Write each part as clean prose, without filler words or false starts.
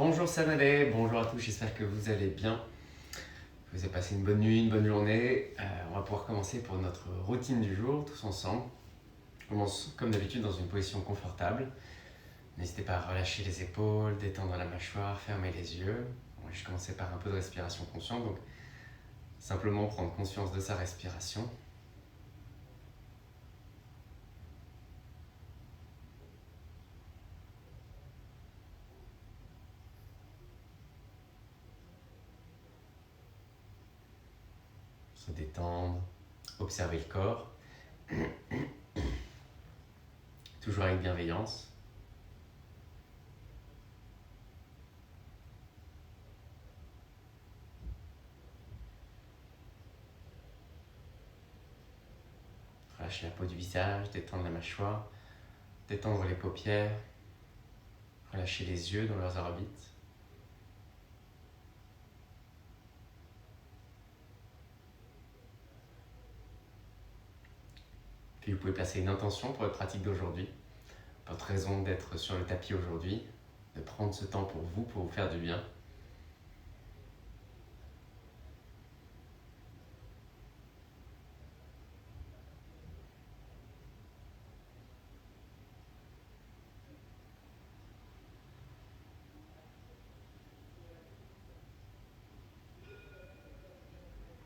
Bonjour Samadé, bonjour à tous, j'espère que vous allez bien. Vous avez passé une bonne nuit, une bonne journée. On va pouvoir commencer pour notre routine du jour, tous ensemble. On commence comme d'habitude dans une position confortable. N'hésitez pas à relâcher les épaules, détendre la mâchoire, fermer les yeux. On va juste commencer par un peu de respiration consciente, donc simplement prendre conscience de sa respiration. Se détendre, observer le corps, toujours avec bienveillance. Relâcher la peau du visage, détendre la mâchoire, détendre les paupières, relâcher les yeux dans leurs orbites. Puis vous pouvez placer une intention pour votre pratique d'aujourd'hui, votre raison d'être sur le tapis aujourd'hui, de prendre ce temps pour vous faire du bien.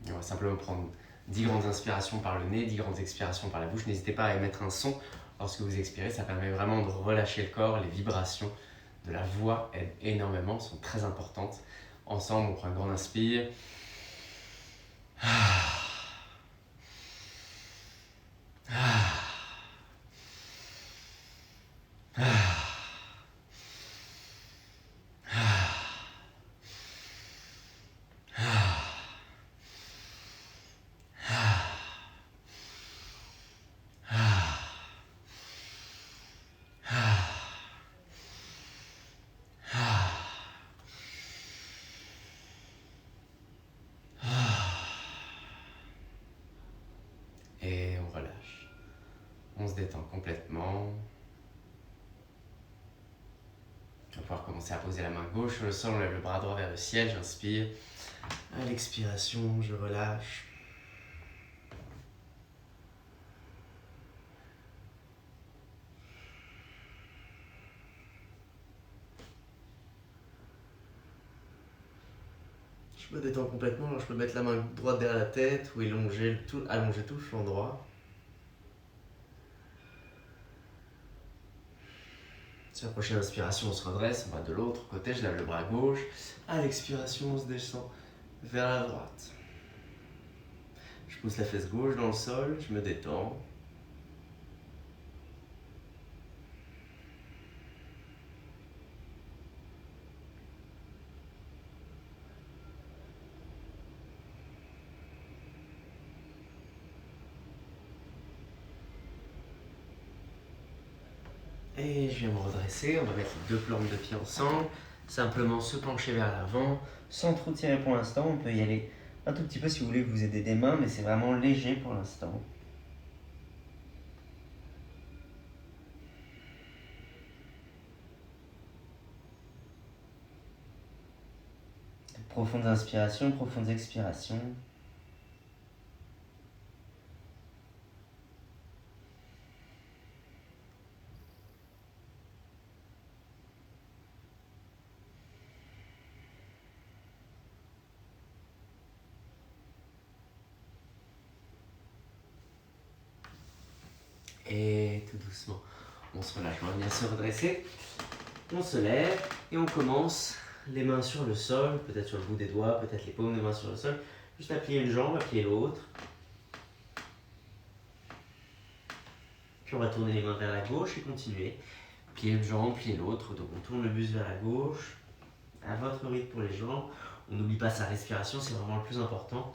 Et on va simplement prendre 10 grandes inspirations par le nez, 10 grandes expirations par la bouche. N'hésitez pas à émettre un son lorsque vous expirez, ça permet vraiment de relâcher le corps, les vibrations de la voix aident énormément, sont très importantes. Ensemble, on prend une grande inspire. Et on relâche. On se détend complètement. On va pouvoir commencer à poser la main gauche sur le sol, on lève le bras droit vers le ciel, j'inspire. À l'expiration, je relâche. Je me détends complètement, alors je peux mettre la main droite derrière la tête ou allonger tout le flanc droit. Sur la prochaine inspiration, on se redresse, on va de l'autre côté, je lève le bras gauche. À l'expiration, on se descend vers la droite. Je pousse la fesse gauche dans le sol, je me détends. Et je viens me redresser, on va mettre les deux plantes de pied ensemble. Simplement se pencher vers l'avant, sans trop tirer pour l'instant. On peut y aller un tout petit peu si vous voulez vous aider des mains, mais c'est vraiment léger pour l'instant. Profondes inspirations, profondes expirations. Et tout doucement, on se relâche, on va bien se redresser. On se lève et on commence les mains sur le sol, peut-être sur le bout des doigts, peut-être les paumes des mains sur le sol. Juste à plier une jambe, à plier l'autre. Puis on va tourner les mains vers la gauche et continuer. Plier une jambe, plier l'autre. Donc on tourne le buste vers la gauche, à votre rythme pour les jambes. On n'oublie pas sa respiration, c'est vraiment le plus important.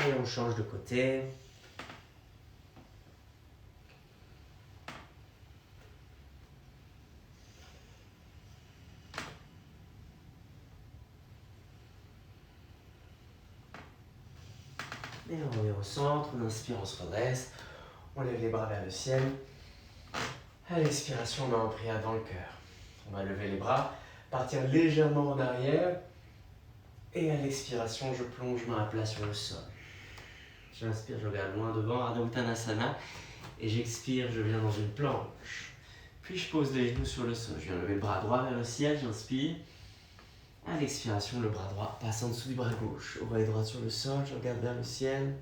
Et on change de côté. Et on revient au centre, on inspire, on se redresse. On lève les bras vers le ciel. À l'expiration, on met en prière dans le cœur. On va lever les bras, partir légèrement en arrière. Et à l'expiration, je plonge main à plat sur le sol. J'inspire, je regarde loin devant, Ardha Uttanasana. Et j'expire, je viens dans une planche. Puis je pose les genoux sur le sol. Je viens lever le bras droit vers le ciel, j'inspire. À l'expiration, le bras droit passe en dessous du bras gauche. Oreille droite sur le sol, je regarde vers le ciel.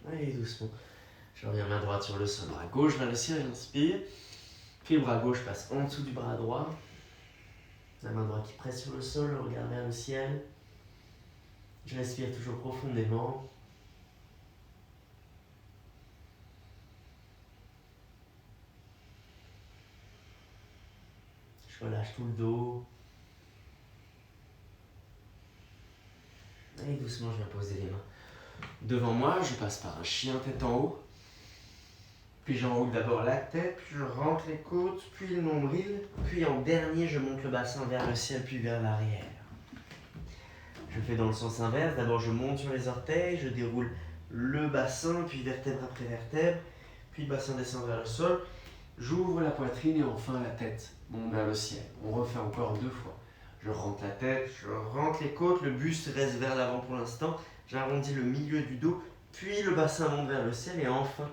Allez, doucement. Je reviens main droite sur le sol, bras gauche vers le ciel, j'inspire. Puis le bras gauche passe en dessous du bras droit. La main droite qui presse sur le sol, le regard vers le ciel. Je respire toujours profondément. Je relâche tout le dos. Et doucement, je viens poser les mains devant moi. Je passe par un chien tête en haut. Puis j'enroule d'abord la tête, puis je rentre les côtes, puis le nombril. Puis en dernier, je monte le bassin vers le ciel, puis vers l'arrière. Je fais dans le sens inverse. D'abord, je monte sur les orteils, je déroule le bassin, puis vertèbre après vertèbre. Puis le bassin descend vers le sol. J'ouvre la poitrine et enfin la tête monte vers le ciel. On refait encore 2 fois. Je rentre la tête, je rentre les côtes, le buste reste vers l'avant pour l'instant. J'arrondis le milieu du dos, puis le bassin monte vers le ciel et enfin,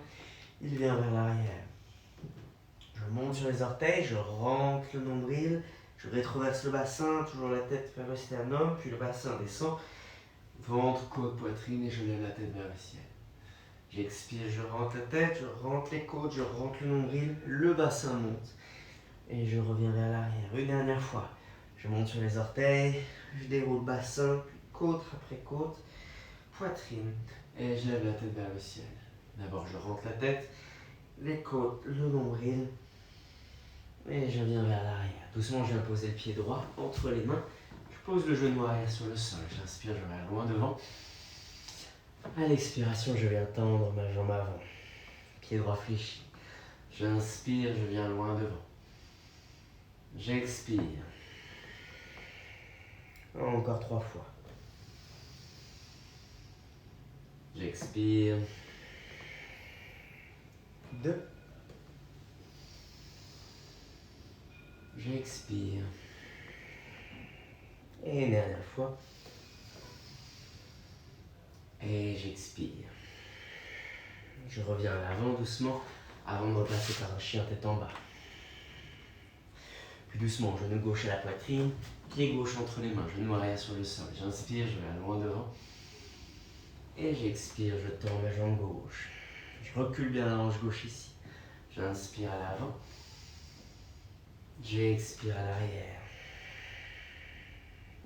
il vient vers l'arrière. Je monte sur les orteils, je rentre le nombril, je rétroverse le bassin, toujours la tête vers le sternum, puis le bassin descend, ventre, côte, poitrine et je lève la tête vers le ciel. J'expire, je rentre la tête, je rentre les côtes, je rentre le nombril, le bassin monte et je reviens vers l'arrière. Une dernière fois, je monte sur les orteils, je déroule le bassin, puis côte après côte, poitrine et je lève la tête vers le ciel. D'abord, je rentre la tête, les côtes, le nombril et je viens vers l'arrière. Doucement, je viens poser le pied droit entre les mains. Je pose le genou arrière sur le sol. J'inspire, je regarde loin devant. À l'expiration, je viens tendre ma jambe avant. Pied droit fléchi. J'inspire, je viens loin devant. J'expire. Encore 3 fois. J'expire. 2. J'expire. Et une dernière fois. Et j'expire. Je reviens à l'avant doucement avant de repasser par un chien tête en bas. Puis doucement, genou gauche à la poitrine, pied gauche entre les mains, genou arrière sur le sol. J'inspire, je vais loin devant. Et j'expire, je tends ma jambe gauche. Je recule bien la hanche gauche ici. J'inspire à l'avant. J'expire à l'arrière.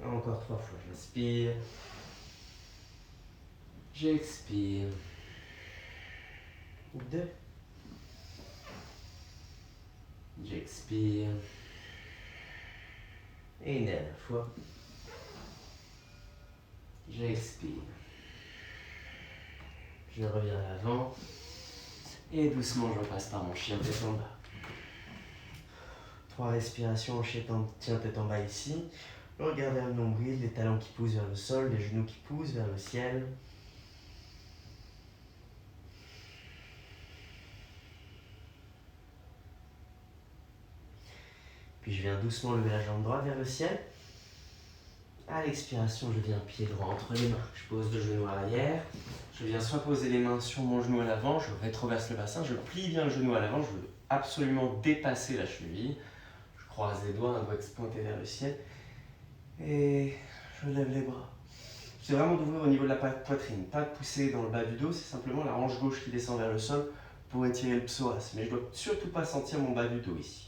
Encore 3 fois. J'inspire. J'expire. 2. J'expire. Et une dernière fois. J'expire. Je reviens à l'avant. Et doucement, je repasse par mon chien tête en bas. 3 respirations, chien tête en bas ici. Le regard vers le nombril, les talons qui poussent vers le sol, les genoux qui poussent vers le ciel. Puis je viens doucement lever la jambe droite vers le ciel. À l'expiration, je viens pied droit entre les mains. Je pose le genou à l'arrière. Je viens soit poser les mains sur mon genou à l'avant, je rétroverse le bassin, je plie bien le genou à l'avant, je veux absolument dépasser la cheville. Je croise les doigts, un doigt pointé vers le ciel. Et je lève les bras. C'est vraiment d'ouvrir au niveau de la poitrine, pas de pousser dans le bas du dos, c'est simplement la hanche gauche qui descend vers le sol pour étirer le psoas. Mais je ne dois surtout pas sentir mon bas du dos ici.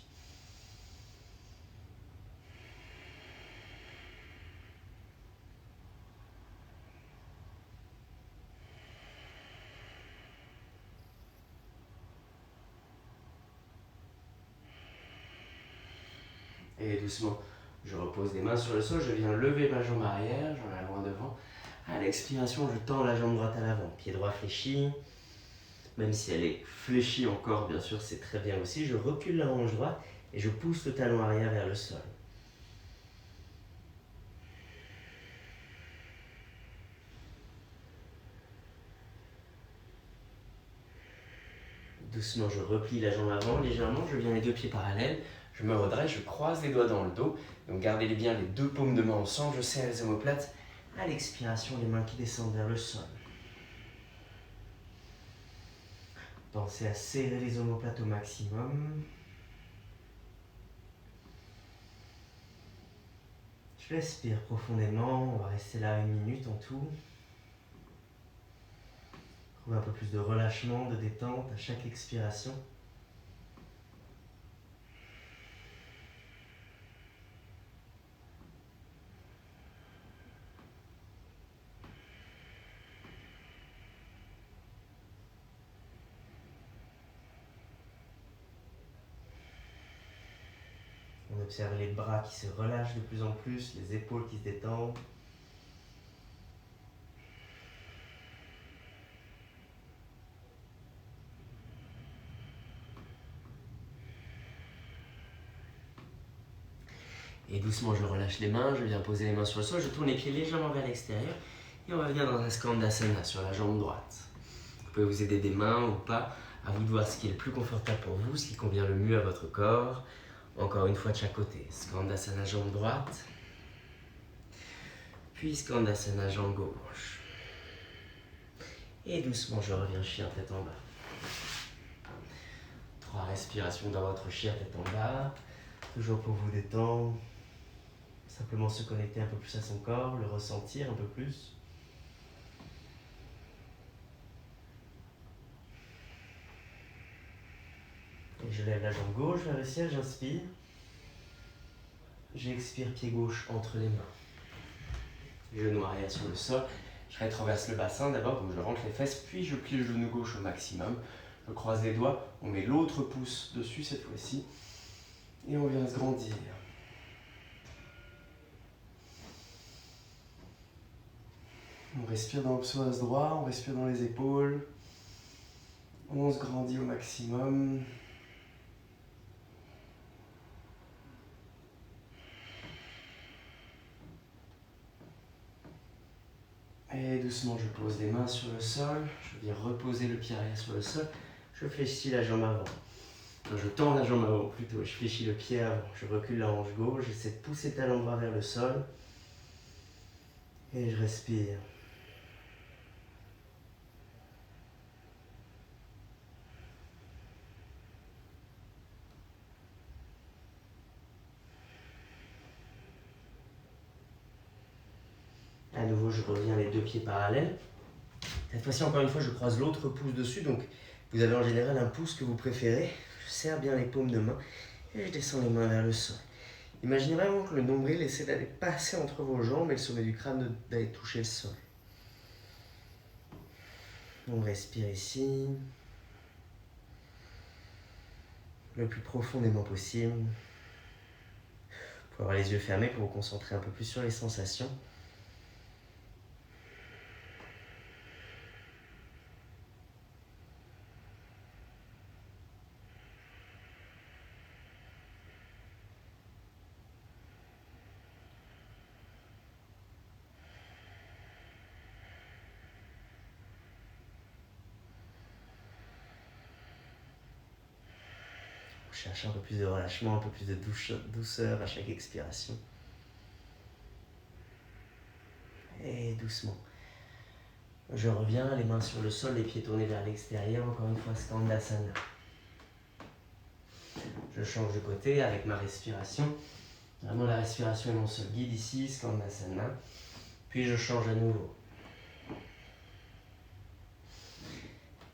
Et doucement, je repose les mains sur le sol, je viens lever ma jambe arrière, j'en ai loin devant. À l'expiration, je tends la jambe droite à l'avant, pied droit fléchi. Même si elle est fléchie encore, bien sûr, c'est très bien aussi. Je recule la hanche droite et je pousse le talon arrière vers le sol. Doucement, je replie la jambe avant, légèrement, je viens les deux pieds parallèles, je me redresse, je croise les doigts dans le dos. Donc gardez bien les deux paumes de main ensemble, je serre les omoplates. À l'expiration, les mains qui descendent vers le sol. Pensez à serrer les omoplates au maximum. Je respire profondément, on va rester là 1 minute en tout. Trouvez un peu plus de relâchement, de détente à chaque expiration. On observe les bras qui se relâchent de plus en plus, les épaules qui se détendent. Et doucement, je relâche les mains, je viens poser les mains sur le sol, je tourne les pieds légèrement vers l'extérieur et on va venir dans un Skandasana sur la jambe droite. Vous pouvez vous aider des mains ou pas, à vous de voir ce qui est le plus confortable pour vous, ce qui convient le mieux à votre corps. Encore une fois de chaque côté. Skandasana jambe droite, puis Skandasana jambe gauche. Et doucement, je reviens chien tête en bas. 3 respirations dans votre chien tête en bas, toujours pour vous détendre. Simplement se connecter un peu plus à son corps, le ressentir un peu plus. Et je lève la jambe gauche vers le ciel, j'inspire. J'expire, pied gauche entre les mains. Genou arrière sur le sol. Je rétroverse le bassin d'abord, donc je rentre les fesses, puis je plie le genou gauche au maximum. Je croise les doigts, on met l'autre pouce dessus cette fois-ci. Et on vient se grandir. On respire dans le psoas droit, on respire dans les épaules. On se grandit au maximum. Et doucement, je pose les mains sur le sol. Je viens reposer le pied arrière sur le sol. Je fléchis la jambe avant. Non, je tends la jambe avant plutôt. Je fléchis le pied avant. Je recule la hanche gauche. J'essaie de pousser le talon droit vers le sol. Et je respire. À nouveau, je reviens les deux pieds parallèles. Cette fois-ci, encore une fois, je croise l'autre pouce dessus. Donc, vous avez en général un pouce que vous préférez. Je serre bien les paumes de main et je descends les mains vers le sol. Imaginez vraiment que le nombril essaie d'aller passer entre vos jambes et le sommet du crâne d'aller toucher le sol. On respire ici. Le plus profondément possible. Vous pouvez avoir les yeux fermés pour vous concentrer un peu plus sur les sensations. Cherchez un peu plus de relâchement, un peu plus de douceur à chaque expiration. Et doucement. Je reviens, les mains sur le sol, les pieds tournés vers l'extérieur. Encore une fois, Skandasana. Je change de côté avec ma respiration. Vraiment, la respiration est mon seul guide ici, Skandasana. Puis je change à nouveau.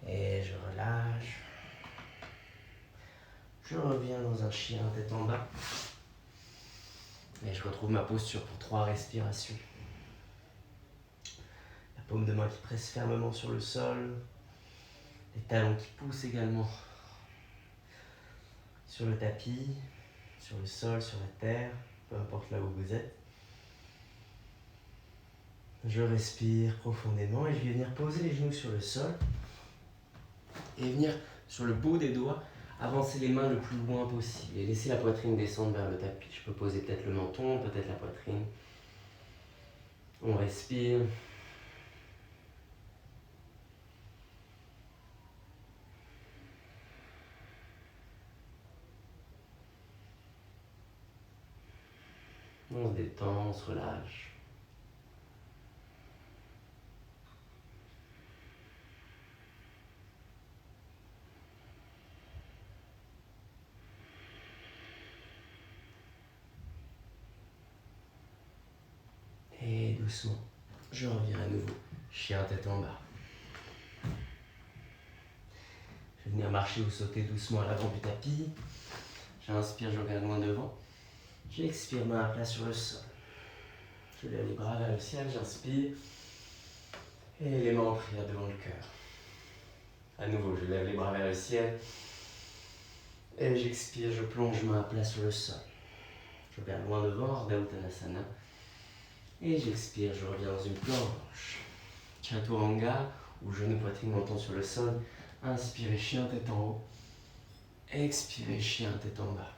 Et je relâche. Je reviens dans un chien tête en bas. Et je retrouve ma posture pour 3 respirations. La paume de main qui presse fermement sur le sol. Les talons qui poussent également sur le tapis. sur le sol, sur la terre, peu importe là où vous êtes. Je respire profondément et je vais venir poser les genoux sur le sol et venir sur le bout des doigts, avancer les mains le plus loin possible et laisser la poitrine descendre vers le tapis. Je peux poser peut-être le menton, peut-être la poitrine. On respire. On se détend, on se relâche. Et doucement, je reviens à nouveau, chien tête en bas. Je vais venir marcher ou sauter doucement à l'avant du tapis. J'inspire, je regarde loin devant. J'expire, main à plat sur le sol. Je lève les bras vers le ciel, j'inspire. Et les mains en prière devant le cœur. À nouveau, je lève les bras vers le ciel. Et j'expire, je plonge main à plat sur le sol. Je regarde loin devant, Ardha Uttanasana. Et j'expire, je reviens dans une planche. Chaturanga, ou genou, poitrine, menton sur le sol. Inspirez, chien, tête en haut. Expirez, chien, tête en bas.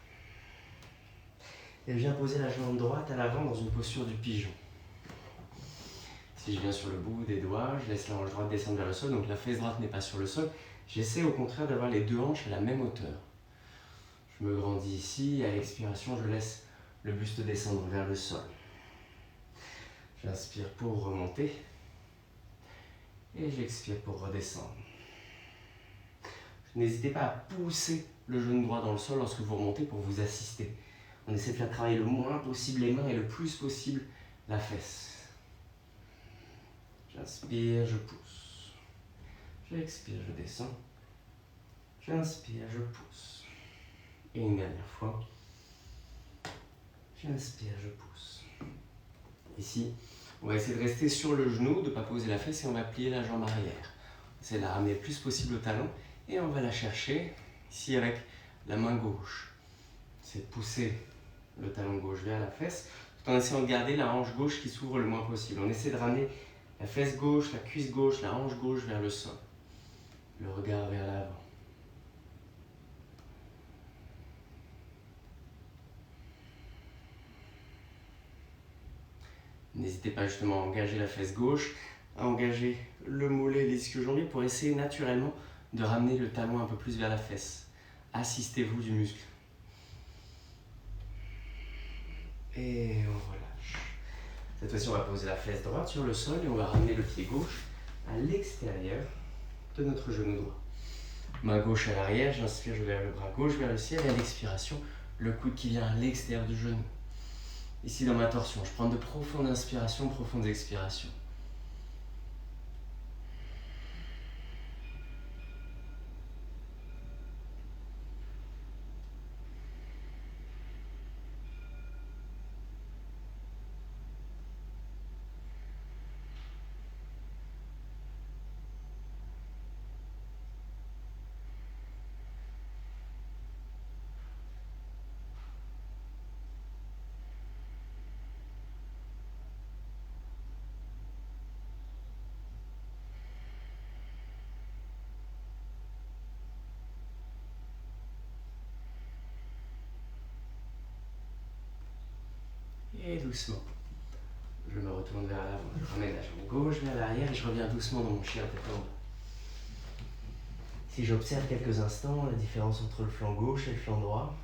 Et je viens poser la jambe droite à l'avant dans une posture du pigeon. Si je viens sur le bout des doigts, je laisse la hanche droite descendre vers le sol, donc la fesse droite n'est pas sur le sol. J'essaie au contraire d'avoir les deux hanches à la même hauteur. Je me grandis ici, à l'expiration, je laisse le buste descendre vers le sol. J'inspire pour remonter et j'expire pour redescendre. N'hésitez pas à pousser le genou droit dans le sol lorsque vous remontez pour vous assister. On essaie de faire travailler le moins possible les mains et le plus possible la fesse. J'inspire, je pousse. J'expire, je descends. J'inspire, je pousse. Et une dernière fois. J'inspire, je pousse. Ici, on va essayer de rester sur le genou, de ne pas poser la fesse et on va plier la jambe arrière. On essaie de la ramener le plus possible au talon et on va la chercher ici avec la main gauche. C'est de pousser le talon gauche vers la fesse tout en essayant de garder la hanche gauche qui s'ouvre le moins possible. On essaie de ramener la fesse gauche, la cuisse gauche, la hanche gauche vers le sol. Le regard vers l'avant. N'hésitez pas justement à engager la fesse gauche, à engager le mollet et les ischio-jambiers pour essayer naturellement de ramener le talon un peu plus vers la fesse. Assistez-vous du muscle. Et on relâche. Cette fois-ci, on va poser la fesse droite sur le sol et on va ramener le pied gauche à l'extérieur de notre genou droit. Main gauche à l'arrière, j'inspire, je lève le bras gauche vers le ciel et à l'expiration, le coude qui vient à l'extérieur du genou. Ici dans ma torsion, je prends de profondes inspirations, profondes expirations. Et doucement, je me retourne vers l'avant, je ramène la jambe gauche vers l'arrière et je reviens doucement dans mon chien tête en bas. Si j'observe quelques instants la différence entre le flanc gauche et le flanc droit,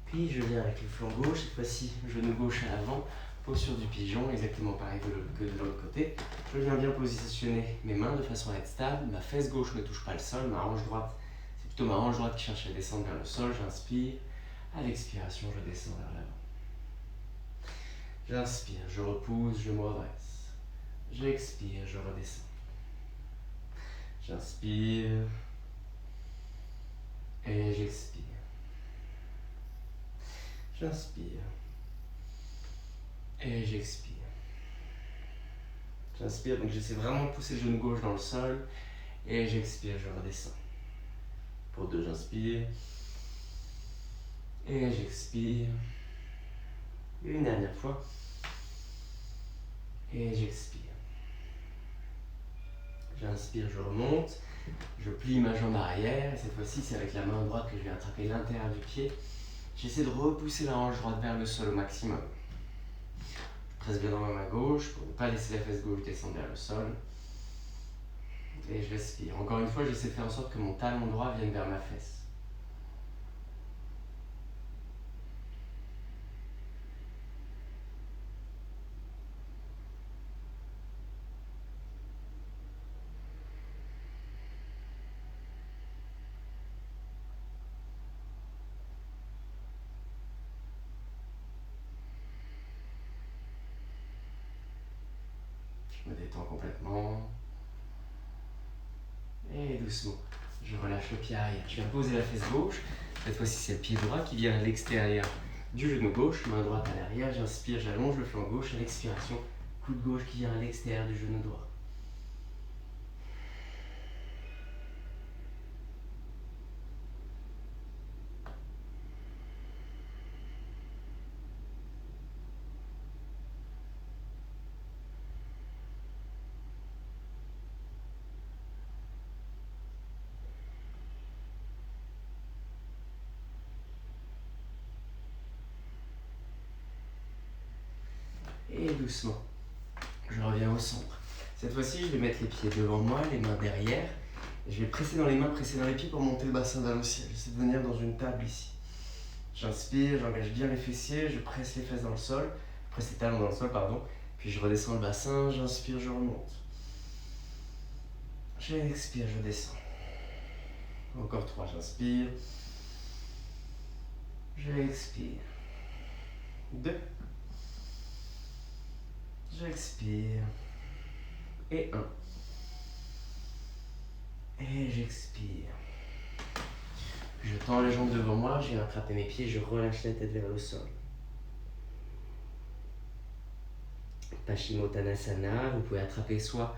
puis je viens avec le flanc gauche, cette fois-ci genou gauche à l'avant, posture du pigeon, exactement pareil que de l'autre côté. Je viens bien positionner mes mains de façon à être stable, ma fesse gauche ne touche pas le sol, ma hanche droite, c'est plutôt ma hanche droite qui cherche à descendre vers le sol, j'inspire, à l'expiration je descends vers l'avant. J'inspire, je repousse, je me redresse. J'expire, je redescends. J'inspire et j'expire. J'inspire et j'expire. J'inspire, donc j'essaie vraiment de pousser le genou gauche dans le sol. Et j'expire, je redescends. Pour 2, j'inspire. Et j'expire. Une dernière fois. Et j'expire. J'inspire, je remonte. Je plie ma jambe arrière. Et cette fois-ci, c'est avec la main droite que je vais attraper l'intérieur du pied. J'essaie de repousser la hanche droite vers le sol au maximum. Je presse bien dans ma main gauche pour ne pas laisser la fesse gauche descendre vers le sol. Et je respire. Encore une fois, j'essaie de faire en sorte que mon talon droit vienne vers ma fesse. Je me détends complètement. Et doucement, je relâche le pied arrière. Je viens poser la fesse gauche. Cette fois-ci, c'est le pied droit qui vient à l'extérieur du genou gauche. Main droite à l'arrière. J'inspire, j'allonge le flanc gauche à l'expiration. Coude gauche qui vient à l'extérieur du genou droit. Et doucement, je reviens au centre. Cette fois-ci, je vais mettre les pieds devant moi, les mains derrière. Et je vais presser dans les mains, presser dans les pieds pour monter le bassin vers le ciel. J'essaie de venir dans une table ici. J'inspire, j'engage bien les fessiers, je presse les fesses dans le sol. Je presse les talons dans le sol, pardon. Puis je redescends le bassin, j'inspire, je remonte. J'expire, je descends. Encore 3, j'inspire. J'expire. 2. J'expire. Et 1. Et j'expire. Je tends les jambes devant moi, je viens attraper mes pieds, je relâche la tête vers le sol. Paschimottanasana, vous pouvez attraper soit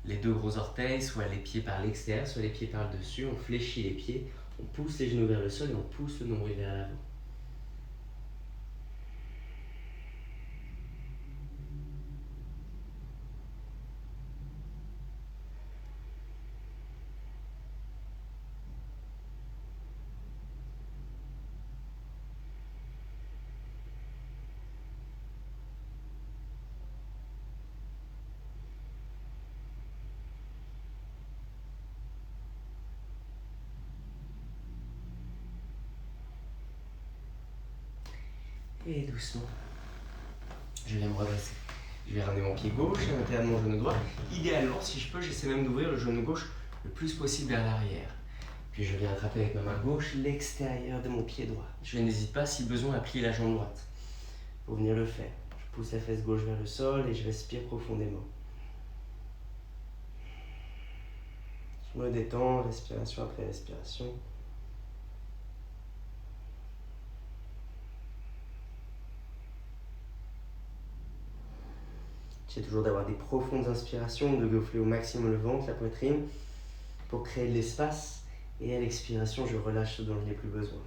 les 2 gros orteils, soit les pieds par l'extérieur, soit les pieds par le dessus. On fléchit les pieds, on pousse les genoux vers le sol et on pousse le nombril vers l'avant. Et doucement, je viens me redresser. Je vais ramener mon pied gauche à l'intérieur de mon genou droit. Idéalement, si je peux, j'essaie même d'ouvrir le genou gauche le plus possible vers l'arrière. Puis je viens attraper avec ma main gauche l'extérieur de mon pied droit. Je n'hésite pas, si besoin, à plier la jambe droite pour venir le faire. Je pousse la fesse gauche vers le sol et je respire profondément. Je me détends, respiration après respiration. J'essaie toujours d'avoir des profondes inspirations, de gonfler au maximum le ventre, la poitrine, pour créer de l'espace. Et à l'expiration, je relâche ce dont je n'ai plus besoin.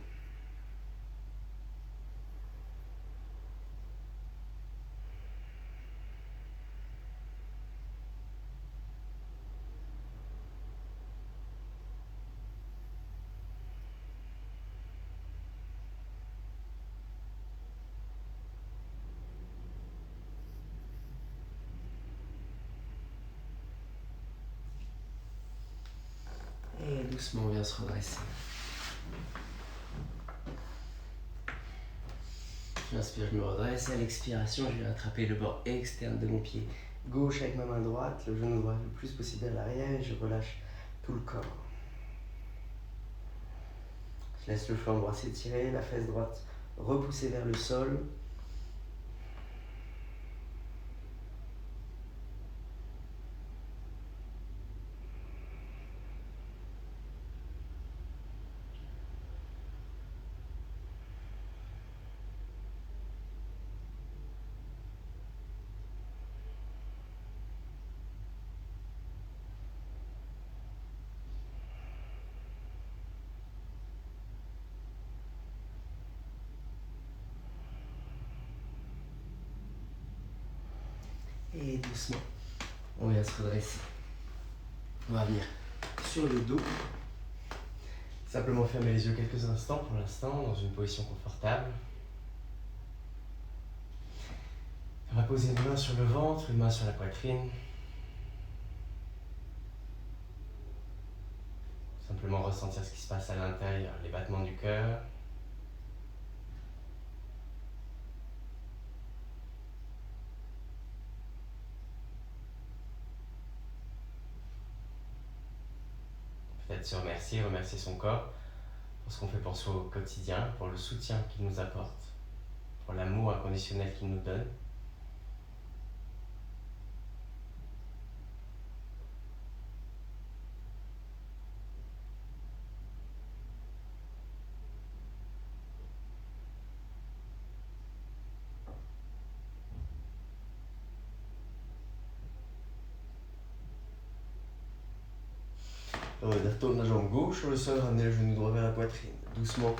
Et doucement, on vient se redresser. J'inspire, je me redresse. Et à l'expiration, je vais attraper le bord externe de mon pied gauche avec ma main droite, le genou droit le plus possible à l'arrière et je relâche tout le corps. Je laisse le flanc droit s'étirer, la fesse droite repoussée vers le sol. Et doucement, on vient se redresser. On va venir sur le dos. Simplement fermer les yeux quelques instants pour l'instant, dans une position confortable. On va poser une main sur le ventre, une main sur la poitrine. Simplement ressentir ce qui se passe à l'intérieur, les battements du cœur. Peut-être se remercier son corps pour ce qu'on fait pour soi au quotidien, pour le soutien qu'il nous apporte, pour l'amour inconditionnel qu'il nous donne. On retourne la jambe gauche sur le sol, ramener le genou droit vers la poitrine. Doucement,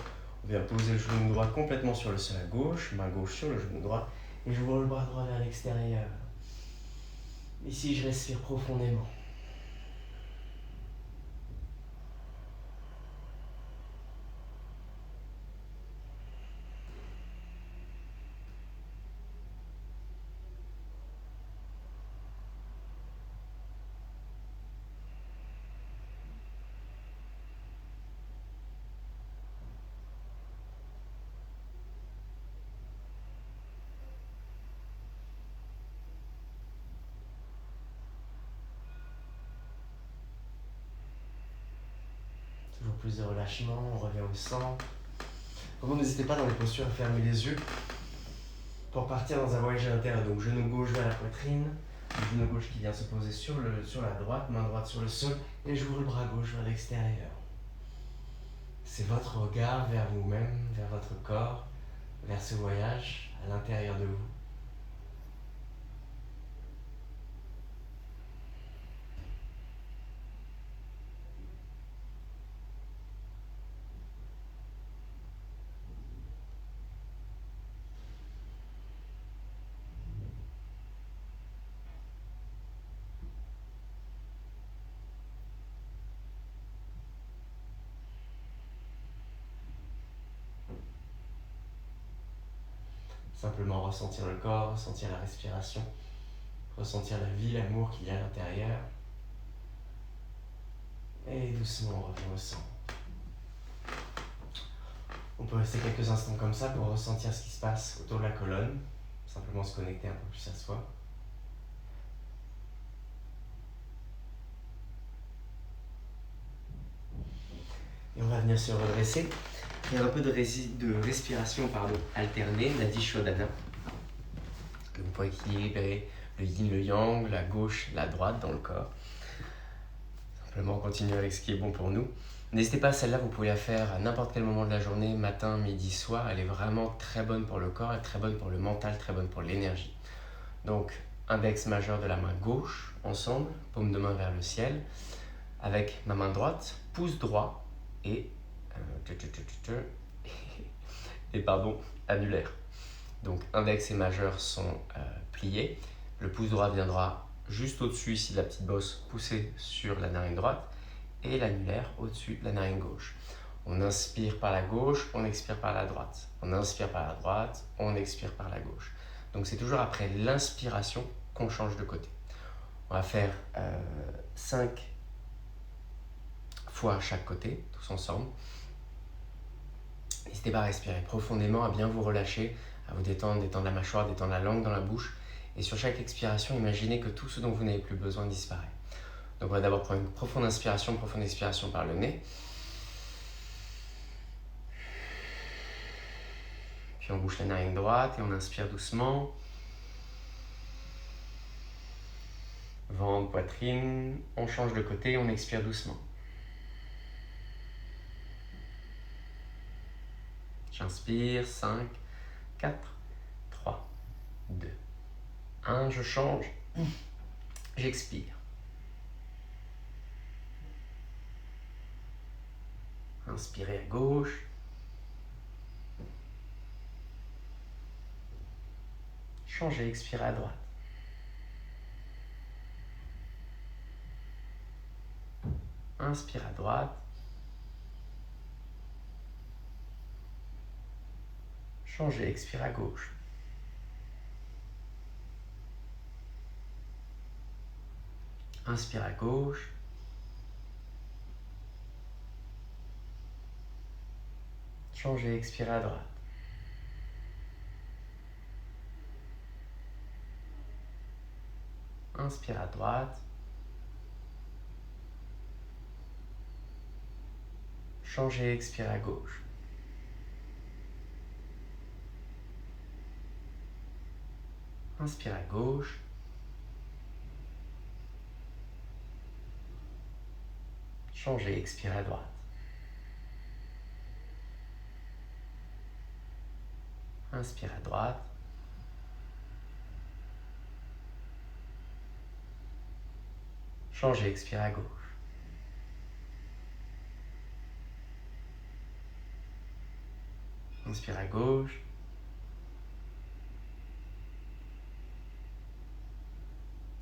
on vient poser le genou droit complètement sur le sol à gauche, main gauche sur le genou droit, et j'ouvre le bras droit vers l'extérieur. Ici, je respire profondément. Toujours plus de relâchement, on revient au centre. Vraiment, n'hésitez pas dans les postures à fermer les yeux pour partir dans un voyage intérieur. Donc genou gauche vers la poitrine, le genou gauche qui vient se poser sur la droite, main droite sur le sol, et j'ouvre le bras gauche vers l'extérieur. C'est votre regard vers vous-même, vers votre corps, vers ce voyage à l'intérieur de vous. Simplement ressentir le corps, ressentir la respiration, ressentir la vie, l'amour qu'il y a à l'intérieur. Et doucement, on revient au centre. On peut rester quelques instants comme ça pour ressentir ce qui se passe autour de la colonne. Simplement se connecter un peu plus à soi. Et on va venir se redresser. Il y a un peu de respiration alternée, Nadi Shodhana. Pour équilibrer le yin, le yang, la gauche, la droite dans le corps. Simplement continuer avec ce qui est bon pour nous. N'hésitez pas, celle-là, vous pouvez la faire à n'importe quel moment de la journée, matin, midi, soir. Elle est vraiment très bonne pour le corps, elle est très bonne pour le mental, très bonne pour l'énergie. Donc, index majeur de la main gauche, ensemble, paume de main vers le ciel, avec ma main droite, pouce droit et annulaire. Donc index et majeur sont pliés. Le pouce droit viendra juste au-dessus ici de la petite bosse, poussé sur la narine droite, et l'annulaire au-dessus de la narine gauche. On inspire par la gauche, on expire par la droite. On inspire par la droite, on expire par la gauche. Donc c'est toujours après l'inspiration qu'on change de côté. On va faire 5 fois à chaque côté, tous ensemble. N'hésitez pas à respirer profondément, à bien vous relâcher, à vous détendre la mâchoire, détendre la langue dans la bouche. Et sur chaque expiration, imaginez que tout ce dont vous n'avez plus besoin disparaît. Donc on va d'abord prendre une profonde inspiration par le nez. Puis on bouche la narine droite et on inspire doucement. Ventre, poitrine, on change de côté, on expire doucement. J'inspire, 5, 4, 3, 2, 1, je change, j'expire. Inspirez à gauche. Changez, expirez à droite. Inspire à droite. Changez, expire à gauche. Inspire à gauche. Changez, expire à droite. Inspire à droite. Changez, expire à gauche. Inspire à gauche. Changez, expire à droite. Inspire à droite. Changez, expire à gauche. Inspire à gauche.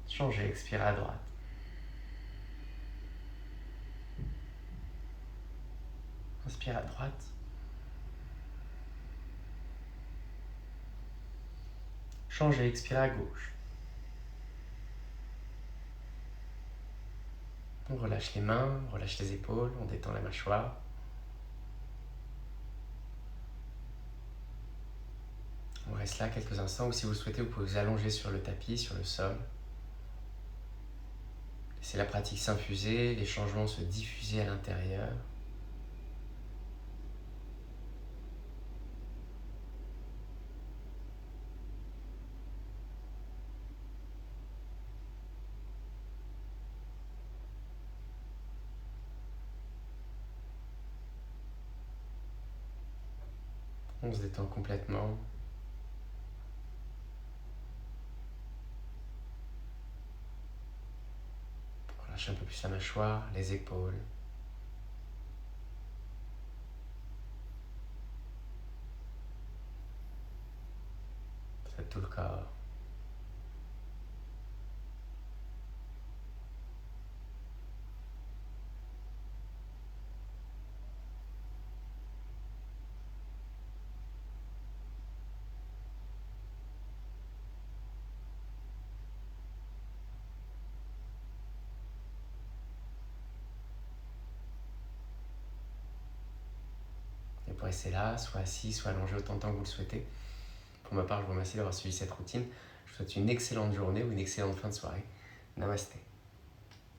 Changez, expire à droite. Inspire à droite. Changez, expire à gauche. On relâche les mains, on relâche les épaules, on détend la mâchoire. On reste là quelques instants ou si vous le souhaitez, vous pouvez vous allonger sur le tapis, sur le sol. Laissez la pratique s'infuser, les changements se diffuser à l'intérieur. On se détend complètement. On relâche un peu plus la mâchoire, les épaules. Peut-être tout le corps. Et pour rester là, soit assis, soit allongé autant de temps que vous le souhaitez. Pour ma part, je vous remercie d'avoir suivi cette routine. Je vous souhaite une excellente journée ou une excellente fin de soirée. Namasté.